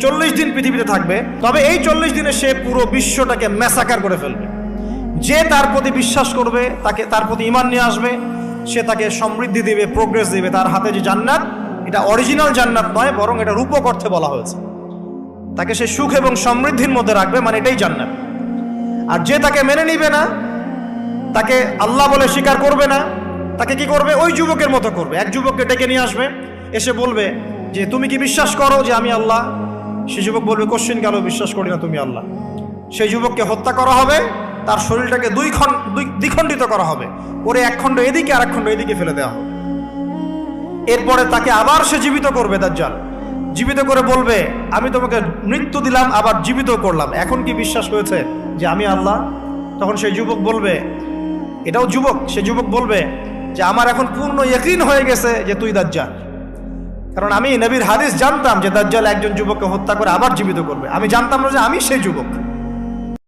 40 দিন পৃথিবীতে থাকবে, তবে এই 40 দিনে সে পুরো বিশ্বটাকে ম্যাসাকার করে ফেলবে। যে তার প্রতি বিশ্বাস করবে, তার প্রতি ঈমান নিয়ে আসবে, সে তাকে সমৃদ্ধি দিবে, প্রোগ্রেস দিবে। তার হাতে যে জান্নাত, এটা অরিজিনাল জান্নাত নয়, বরং এটা রূপক অর্থে বলা হয়েছে। তাকে সে সুখ এবং সমৃদ্ধির মধ্যে রাখবে, মানে এটাই জান্নাত। আর যে তাকে মেনে নিবে না, তাকে আল্লাহ বলে স্বীকার করবে না, তাকে কি করবে? ওই যুবকের মতো করবে। এক যুবককে ডেকে নিয়ে আসবে, এসে বলবে যে তুমি কি বিশ্বাস করো যে আমি আল্লাহ? সে যুবক বলবে কোশ্চেন গেল, বিশ্বাস করি না তুমি আল্লাহ। সেই যুবককে হত্যা করা হবে, তার শরীরটাকে দ্বিখণ্ডিত করা হবে, করে এক খণ্ড এদিকে আর এক খণ্ড এদিকে ফেলে দেওয়া হবে। এরপরে তাকে আবার সে জীবিত করবে, দাজ্জাল জীবিত করে বলবে আমি তোমাকে মৃত্যু দিলাম, আবার জীবিত করলাম, এখন কি বিশ্বাস হয়েছে যে আমি আল্লাহ? তখন সেই যুবক বলবে, এটাও যুবক, সে যুবক বলবে যে আমার এখন পূর্ণ ইয়াকিন হয়ে গেছে যে তুই দাজ্জাল। কারণ আমি নবীর হাদিস জানতাম যে দাজ্জাল একজন যুবককে হত্যা করে আবার জীবিত করবে। আমি জানতাম না যে আমি সেই যুবক।